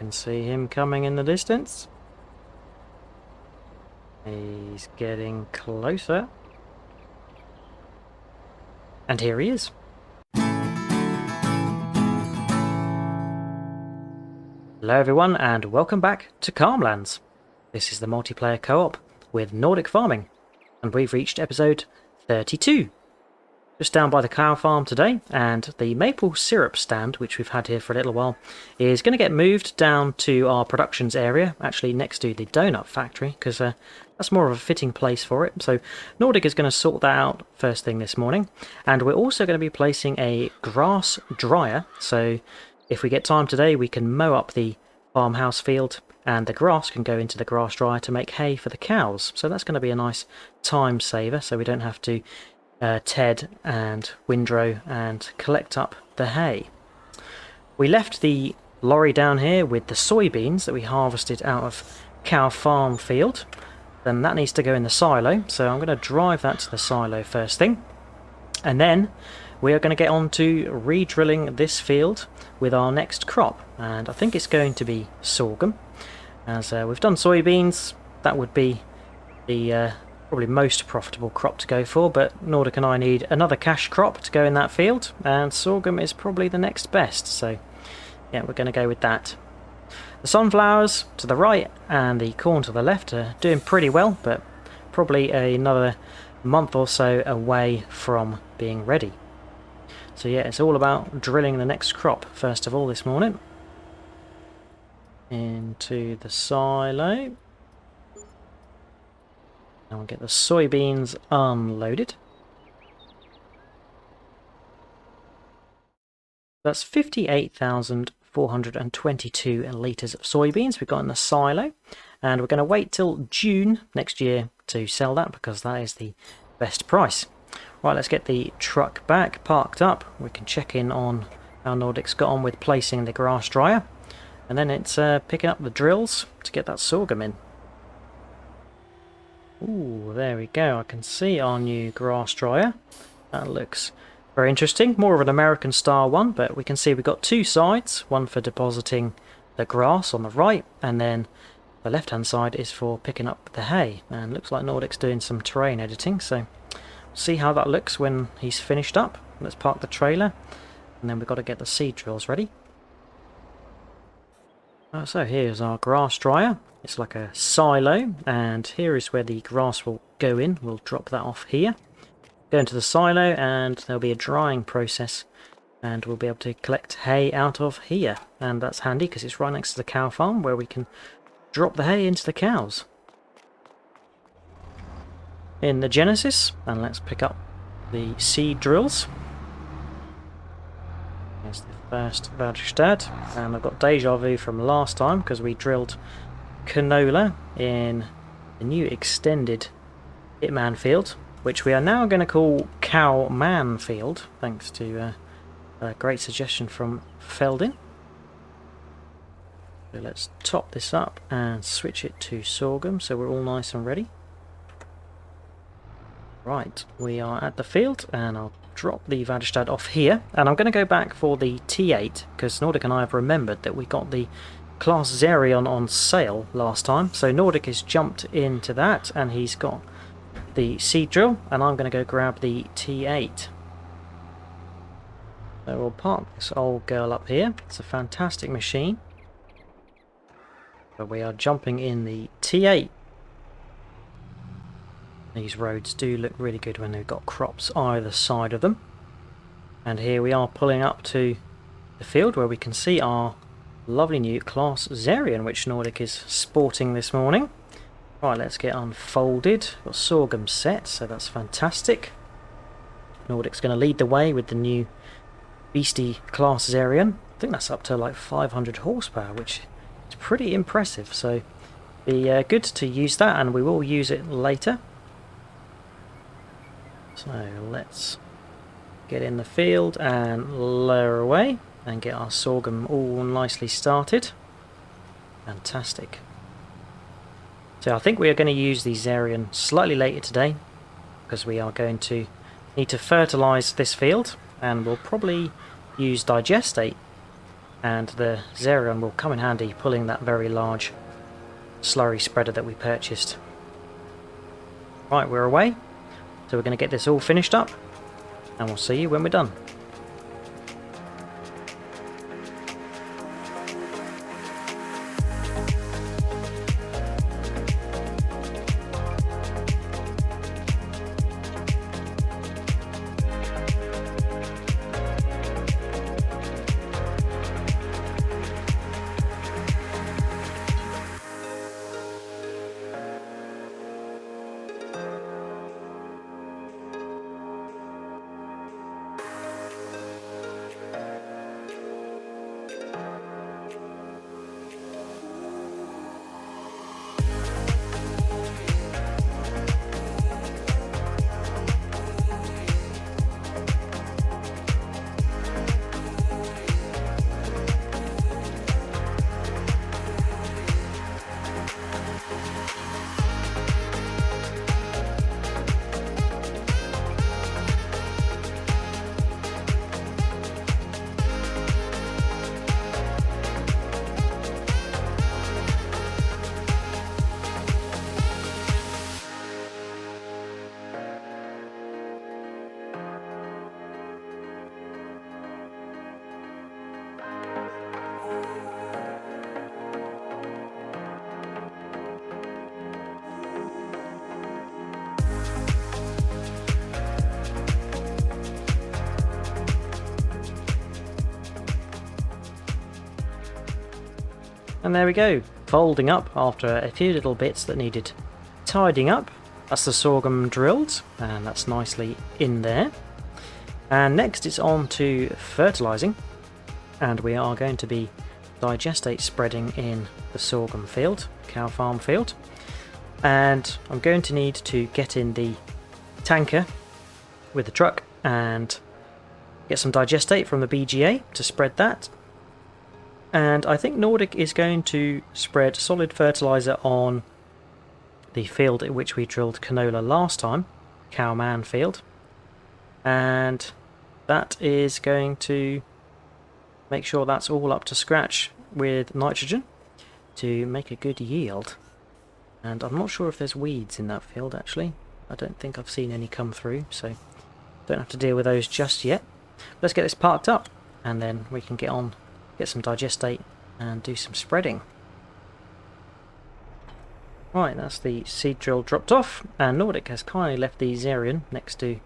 can see him coming in the distance. He's getting closer. And here he is. Hello everyone and welcome back to Calmlands. This is the multiplayer co-op with Nordic farming, and we've reached episode 32. Just down by the cow farm today, and the maple syrup stand, which we've had here for a little while, is going to get moved down to our productions area, actually next to the donut factory, because that's more of a fitting place for it. So Nordic is going to sort that out first thing this morning, and we're also going to be placing a grass dryer, so if we get time today we can mow up the farmhouse field and the grass can go into the grass dryer to make hay for the cows. So that's going to be a nice time saver, so we don't have to ted and windrow and collect up the hay. We left the lorry down here with the soybeans that we harvested out of cow farm field. Then that needs to go in the silo, so I'm going to drive that to the silo first thing, and then we are going to get on to re-drilling this field with our next crop, and I think it's going to be sorghum. As we've done soybeans, that would be the probably most profitable crop to go for, but Nordic and I need another cash crop to go in that field, and sorghum is probably the next best, so yeah, we're going to go with that. The sunflowers to the right and the corn to the left are doing pretty well, but probably another month or so away from being ready. So yeah, it's all about drilling the next crop first of all this morning. Into the silo. And we'll get the soybeans unloaded. That's 58,422 litres of soybeans we've got in the silo. And we're going to wait till June next year to sell that because that is the best price. Right, let's get the truck back, parked up. We can check in on how Nordic's got on with placing the grass dryer. And then it's picking up the drills to get that sorghum in. Ooh, there we go. I can see our new grass dryer. That looks very interesting. More of an American style one, but we can see we've got two sides. One for depositing the grass on the right, and then the left-hand side is for picking up the hay. And looks like Nordic's doing some terrain editing, so see how that looks when he's finished up. Let's park the trailer, and then we've got to get the seed drills ready. So here's our grass dryer. It's like a silo, and here is where the grass will go in. We'll drop that off here. Go into the silo, and there'll be a drying process, and we'll be able to collect hay out of here. And that's handy because it's right next to the cow farm where we can drop the hay into the cows. In the Genesis, and let's pick up the seed drills. Here's the first Vagestad, and I've got deja vu from last time because we drilled canola in the new extended Hitman field, which we are now going to call Cowman field, thanks to a great suggestion from Feldin. So let's top this up and switch it to sorghum so we're all nice and ready. Right, we are at the field, and I'll drop the Vagestad off here, and I'm going to go back for the T8 because Nordic and I have remembered that we got the Class Zerion on sale last time, so Nordic has jumped into that and he's got the seed drill, and I'm going to go grab the T8. So we'll park this old girl up here. It's a fantastic machine, but we are jumping in the T8. These roads do look really good when they've got crops either side of them. And here we are pulling up to the field where we can see our lovely new Class Zerion, which Nordic is sporting this morning. Right, let's get unfolded. Got sorghum set, so that's fantastic. Nordic's going to lead the way with the new beastie Class Zerion. I think that's up to like 500 horsepower, which is pretty impressive. So be good to use that, and we will use it later. So let's get in the field and lower away and get our sorghum all nicely started. Fantastic. So I think we are going to use the Zerion slightly later today because we are going to need to fertilise this field, and we'll probably use digestate and the Xerion will come in handy pulling that very large slurry spreader that we purchased. Right, we're away, so we're going to get this all finished up, and we'll see you when we're done. And there we go, folding up after a few little bits that needed tidying up. That's the sorghum drilled, and that's nicely in there. And next it's on to fertilising, and we are going to be digestate spreading in the sorghum field, cow farm field. And I'm going to need to get in the tanker with the truck and get some digestate from the BGA to spread that. And I think Nordic is going to spread solid fertiliser on the field at which we drilled canola last time, Cowman field. And that is going to make sure that's all up to scratch with nitrogen to make a good yield. And I'm not sure if there's weeds in that field actually. I don't think I've seen any come through, so don't have to deal with those just yet. Let's get this parked up and then we can get on, get some digestate and do some spreading. Right, that's the seed drill dropped off, and Nordic has kindly left the Xerion next to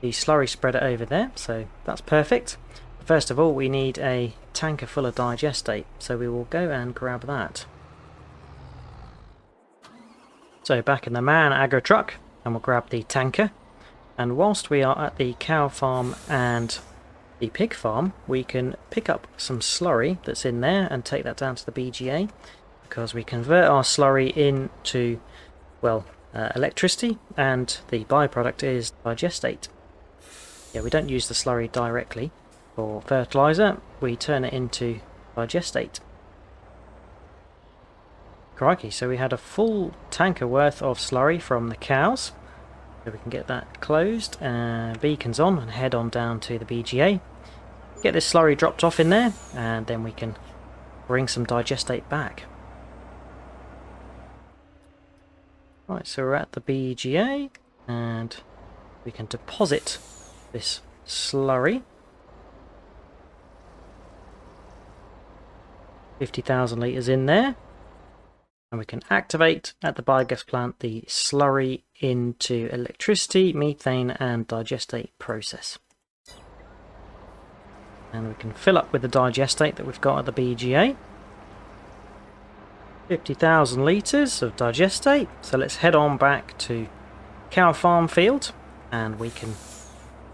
the slurry spreader over there, so that's perfect. First of all, we need a tanker full of digestate, so we will go and grab that. So back in the man agro truck, and we'll grab the tanker, and whilst we are at the cow farm and the pig farm, we can pick up some slurry that's in there and take that down to the BGA, because we convert our slurry into, well, electricity, and the byproduct is digestate. Yeah, we don't use the slurry directly for fertiliser, we turn it into digestate. Crikey, so we had a full tanker worth of slurry from the cows. So we can get that closed, beacons on, and head on down to the BGA. Get this slurry dropped off in there, and then we can bring some digestate back. Right, so we're at the BGA, and we can deposit this slurry. 50,000 litres in there. And we can activate at the biogas plant the slurry into electricity, methane and digestate process. And we can fill up with the digestate that we've got at the BGA. 50,000 litres of digestate. So let's head on back to cow farm field and we can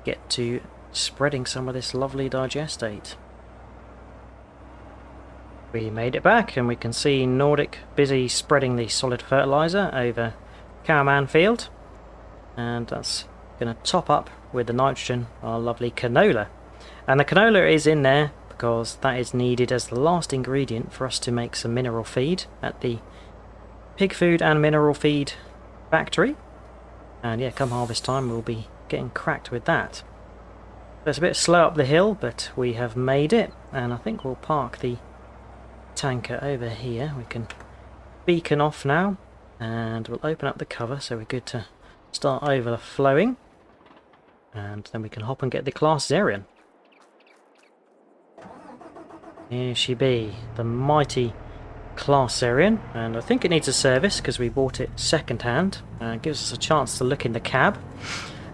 get to spreading some of this lovely digestate. We made it back and we can see Nordic busy spreading the solid fertiliser over Cowman field, and that's going to top up with the nitrogen our lovely canola. And the canola is in there because that is needed as the last ingredient for us to make some mineral feed at the pig food and mineral feed factory. And yeah, come harvest time we'll be getting cracked with that. It's a bit slow up the hill, but we have made it, and I think we'll park the tanker over here. We can beacon off now, and we'll open up the cover so we're good to start overflowing, and then we can hop and get the class Zerion. Here she be, the mighty class Zerion, and I think it needs a service because we bought it second hand, and it gives us a chance to look in the cab.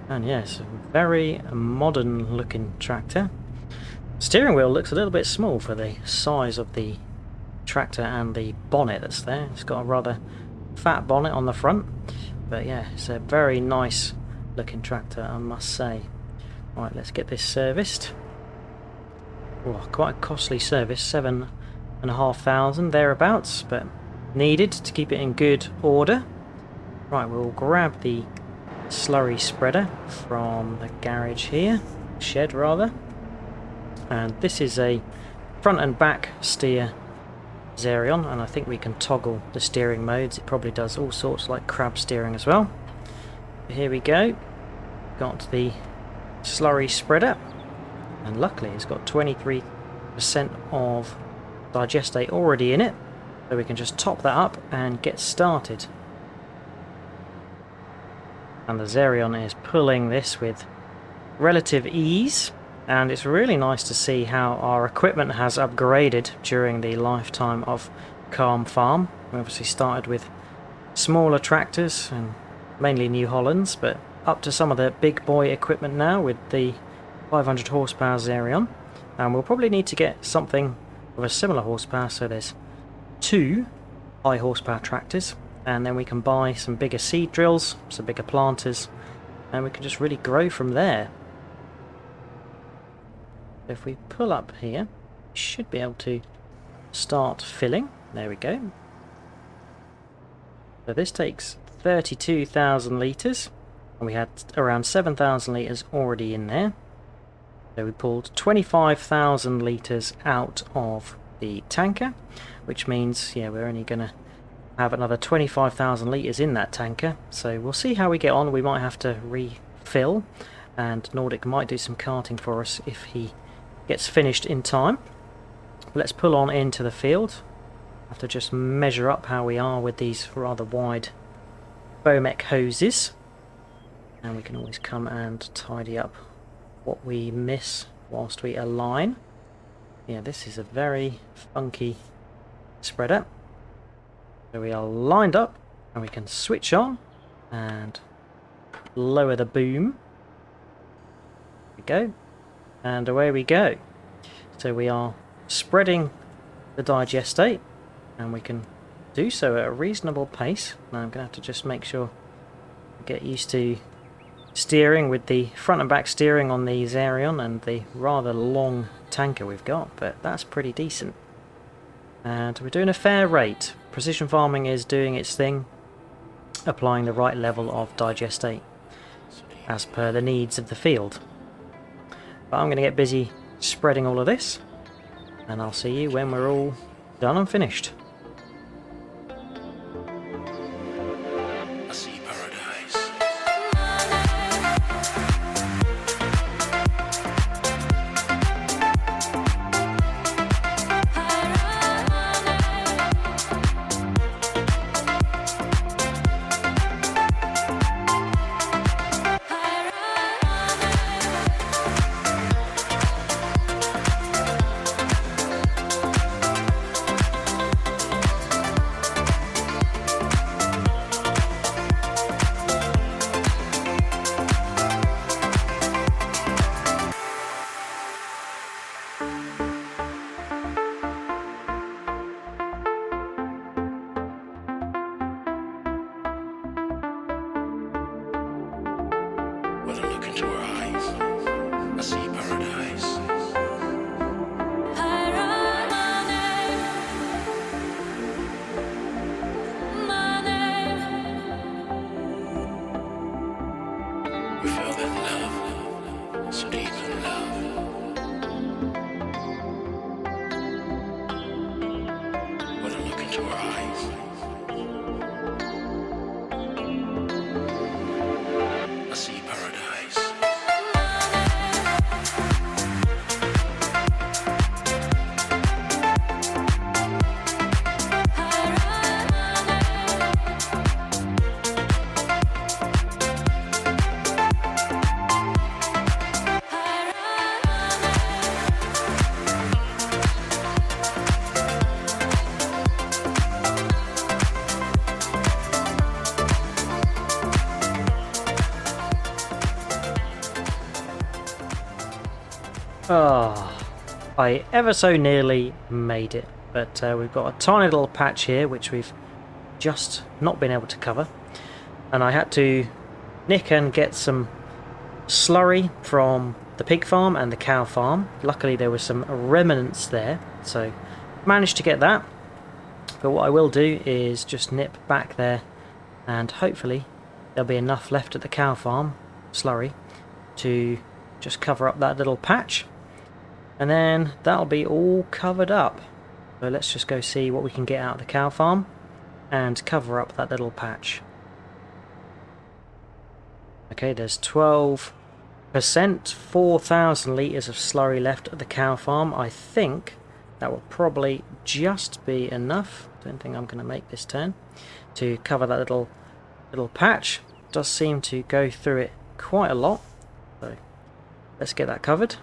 And yes, a very modern looking tractor. Steering wheel looks a little bit small for the size of the tractor and the bonnet that's there. It's got a rather fat bonnet on the front, but yeah, it's a very nice looking tractor, I must say. Right, let's get this serviced. Oh, quite a costly service, 7,500 thereabouts, but needed to keep it in good order. Right, we'll grab the slurry spreader from the garage here, shed rather, and this is a front and back steer Zerion, and I think we can toggle the steering modes. It probably does all sorts like crab steering as well. But here we go, got the slurry spreader, and luckily it's got 23% of digestate already in it, so we can just top that up and get started. And the Zerion is pulling this with relative ease, and it's really nice to see how our equipment has upgraded during the lifetime of Calm Farm. We obviously started with smaller tractors and mainly New Hollands, but up to some of the big boy equipment now with the 500 horsepower Zerion, and we'll probably need to get something of a similar horsepower, so there's 2 high horsepower tractors, and then we can buy some bigger seed drills, some bigger planters, and we can just really grow from there. If we pull up here, we should be able to start filling. There we go. So this takes 32,000 litres, and we had around 7,000 litres already in there. So we pulled 25,000 litres out of the tanker, which means, yeah, we're only going to have another 25,000 litres in that tanker. So we'll see how we get on. We might have to refill, and Nordic might do some carting for us if he gets finished in time. Let's pull on into the field. Have to just measure up how we are with these rather wide Bomec hoses, and we can always come and tidy up what we miss whilst we align. Yeah, this is a very funky spreader. So we are lined up, and we can switch on and lower the boom. There we go, and away we go. So we are spreading the digestate, and we can do so at a reasonable pace. Now I'm going to have to just make sure I get used to steering with the front and back steering on the Zerion and the rather long tanker we've got, but that's pretty decent. And we're doing a fair rate. Precision farming is doing its thing, applying the right level of digestate as per the needs of the field. But I'm going to get busy spreading all of this, and I'll see you when we're all done and finished. Oh, I ever so nearly made it, but we've got a tiny little patch here which we've just not been able to cover, and I had to nick and get some slurry from the pig farm and the cow farm. Luckily there were some remnants there, so managed to get that. But what I will do is just nip back there, and hopefully there'll be enough left at the cow farm, slurry, to just cover up that little patch, and then that'll be all covered up. So let's just go see what we can get out of the cow farm and cover up that little patch. Okay, there's 12%, 4,000 litres of slurry left at the cow farm. I think that will probably just be enough. Don't think I'm going to make this turn to cover that little patch. It does seem to go through it quite a lot, so let's get that covered.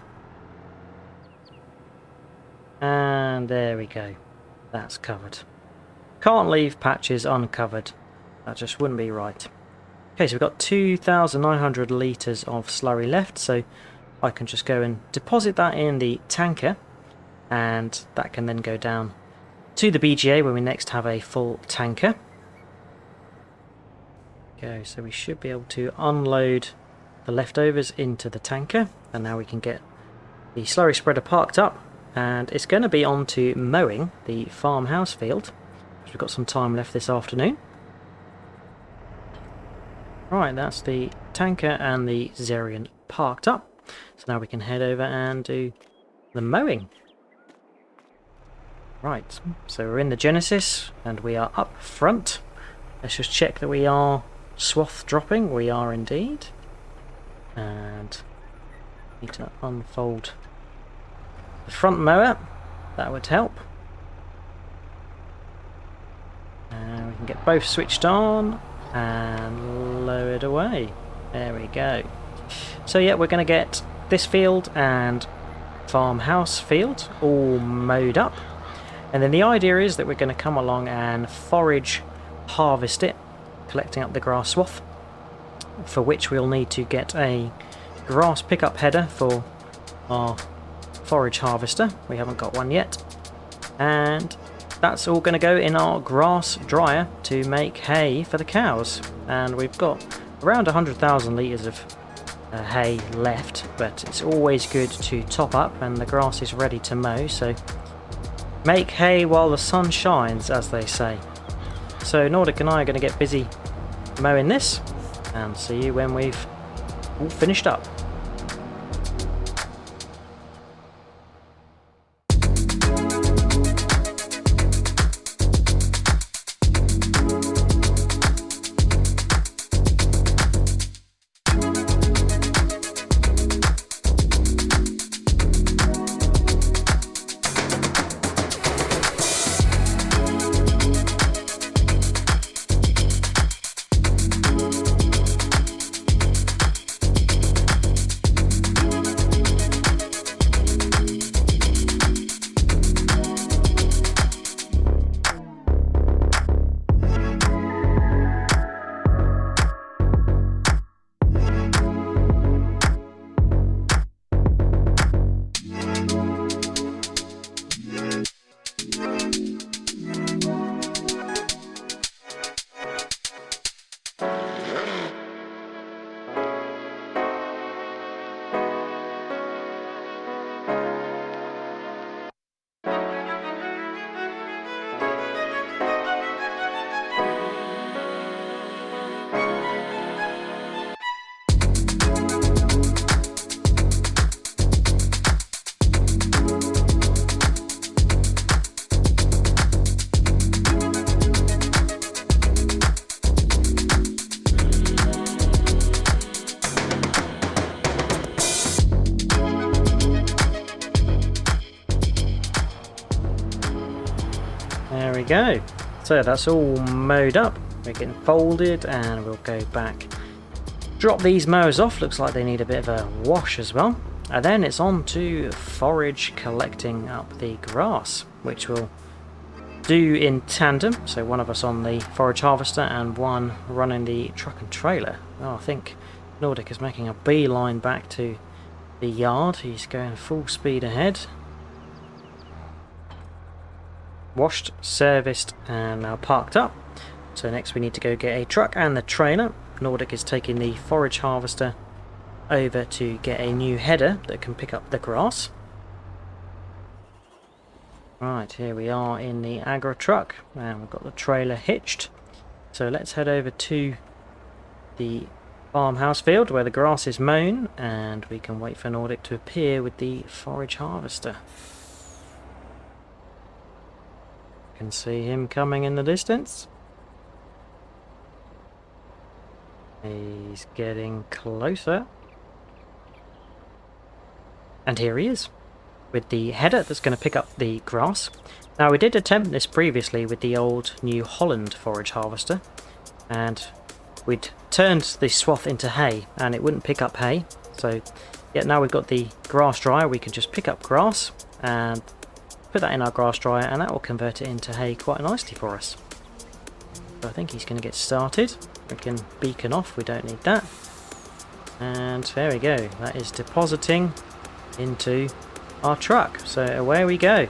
And there we go, that's covered. Can't leave patches uncovered, that just wouldn't be right. Okay, so we've got 2,900 litres of slurry left, so I can just go and deposit that in the tanker, and that can then go down to the BGA when we next have a full tanker. Okay, so we should be able to unload the leftovers into the tanker, and now we can get the slurry spreader parked up, and it's going to be on to mowing the farmhouse field, because we've got some time left this afternoon. Right, that's the tanker and the Zerion parked up, so now we can head over and do the mowing. Right, so we're in the Genesis and we are up front. Let's just check that we are swath dropping. We are indeed. And need to unfold the front mower. That would help. And we can get both switched on and lowered away. There we go. So yeah, we're going to get this field and farmhouse field all mowed up, and then the idea is that we're going to come along and forage harvest it, collecting up the grass swath, for which we'll need to get a grass pickup header for our forage harvester. We haven't got one yet, and that's all going to go in our grass dryer to make hay for the cows. And we've got around 100,000 litres of hay left, but it's always good to top up, and the grass is ready to mow, so make hay while the sun shines, as they say. So Nordic and I are going to get busy mowing this, and see you when we've all finished up. There we go. So that's all mowed up. We're getting folded, and we'll go back. Drop these mowers off. Looks like they need a bit of a wash as well. And then it's on to forage, collecting up the grass, which we'll do in tandem. So one of us on the forage harvester and one running the truck and trailer. Oh, I think Nordic is making a beeline back to the yard. He's going full speed ahead. Washed, serviced, and now parked up. So next we need to go get a truck and the trailer. Nordic is taking the forage harvester over to get a new header that can pick up the grass. Right, here we are in the agri truck, and we've got the trailer hitched. So let's head over to the farmhouse field where the grass is mown, and we can wait for Nordic to appear with the forage harvester. You can see him coming in the distance. He's getting closer. And here he is, with the header that's going to pick up the grass. Now we did attempt this previously with the old New Holland forage harvester, and we'd turned the swath into hay and it wouldn't pick up hay. So yeah, now we've got the grass dryer, we can just pick up grass and put that in our grass dryer, and that will convert it into hay quite nicely for us. So I think he's going to get started. We can beacon off, we don't need that. And there we go, that is depositing into our truck. So away we go.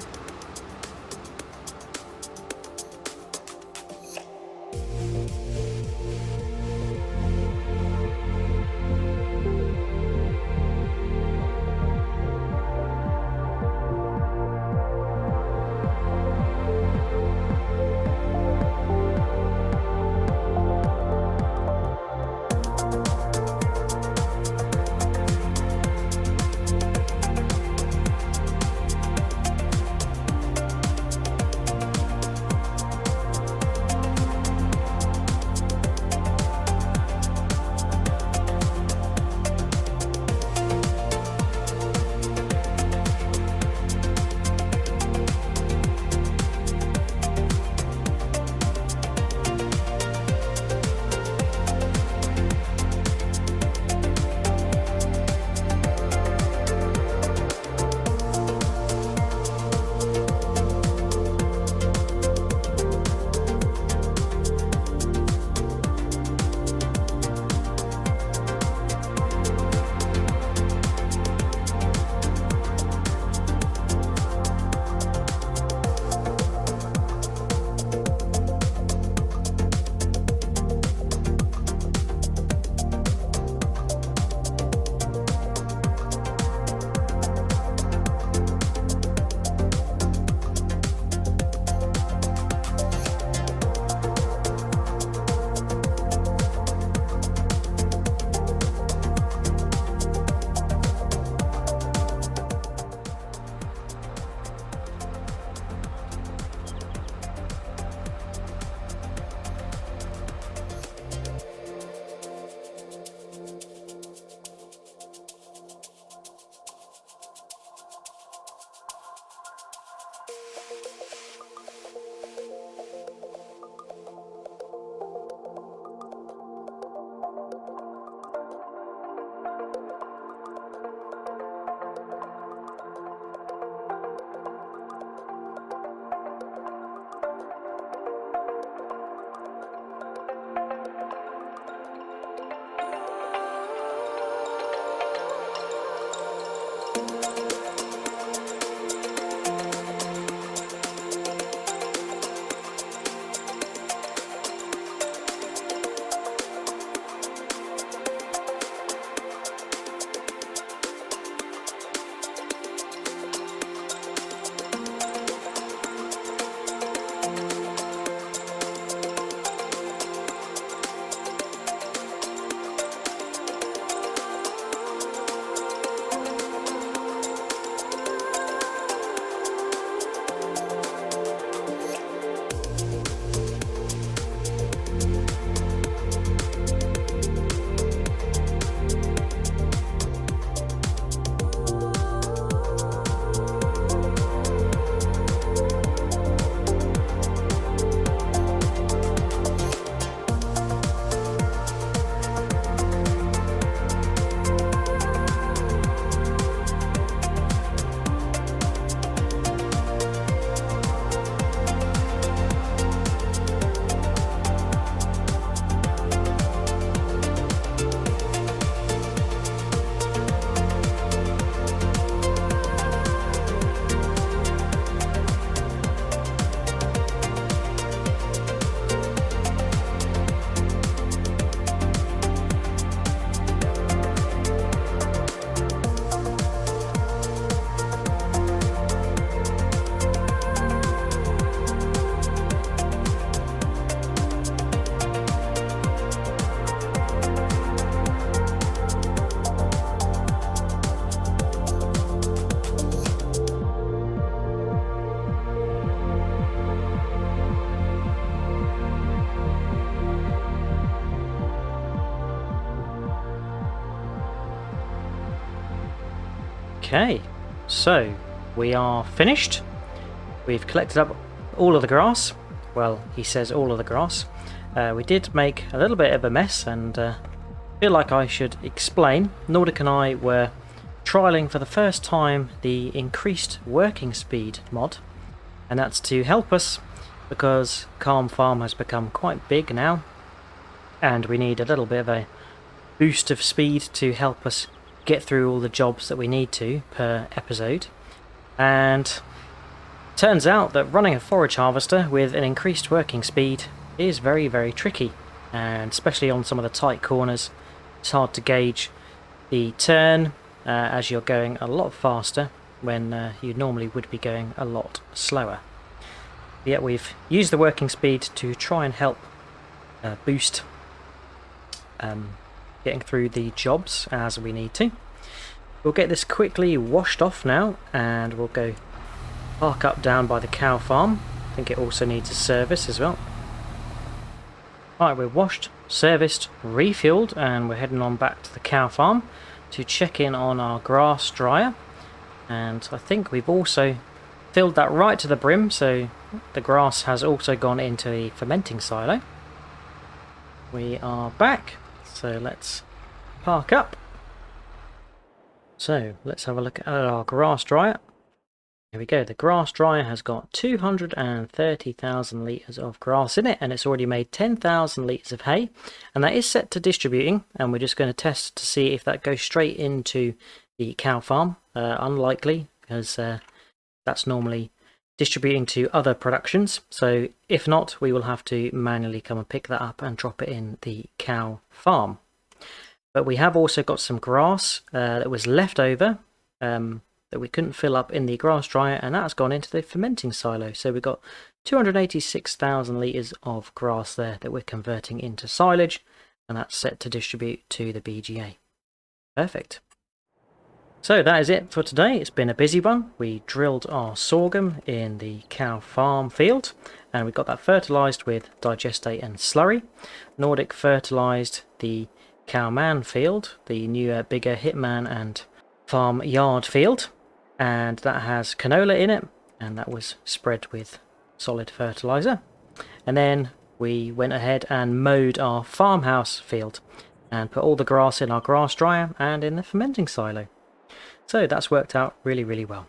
Okay, so we are finished. We've collected up all of the grass. Well, he says all of the grass. We did make a little bit of a mess, and feel like I should explain. Nordic and I were trialing for the first time the increased working speed mod, and that's to help us because Calm Farm has become quite big now, and we need a little bit of a boost of speed to help us get through all the jobs that we need to per episode. And turns out that running a forage harvester with an increased working speed is very, very tricky, and especially on some of the tight corners it's hard to gauge the turn as you're going a lot faster when you normally would be going a lot slower. Yet we've used the working speed to try and help boost getting through the jobs as we need to. We'll get this quickly washed off now, and we'll go park up down by the cow farm. I think it also needs a service as well. Right, we're washed, serviced, refueled, and we're heading on back to the cow farm to check in on our grass dryer. And I think we've also filled that right to the brim, so the grass has also gone into the fermenting silo. We are back, so let's park up. So let's have a look at our grass dryer. Here we go. The grass dryer has got 230,000 litres of grass in it, and it's already made 10,000 litres of hay, and that is set to distributing, and we're just going to test to see if that goes straight into the cow farm. Unlikely, because that's normally distributing to other productions, so if not, we will have to manually come and pick that up and drop it in the cow farm. But we have also got some grass that was left over that we couldn't fill up in the grass dryer, and that's gone into the fermenting silo. So we've got 286,000 litres of grass there that we're converting into silage, and that's set to distribute to the BGA. Perfect. So that is it for today. It's been a busy one. We drilled our sorghum in the cow farm field, and we got that fertilised with digestate and slurry. Nordic fertilised the Cowman field, the new bigger Hitman and farm yard field, and that has canola in it, and that was spread with solid fertilizer. And then we went ahead and mowed our farmhouse field and put all the grass in our grass dryer and in the fermenting silo. So that's worked out really, really well.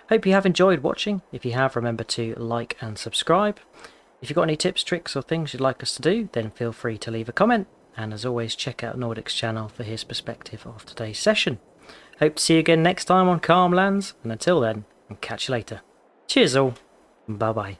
Hope you have enjoyed watching. If you have, remember to like and subscribe. If you've got any tips, tricks or things you'd like us to do, then feel free to leave a comment. And as always, check out Nordic's channel for his perspective of today's session. Hope to see you again next time on Calm Lands, and until then, I'll catch you later. Cheers all, and bye bye.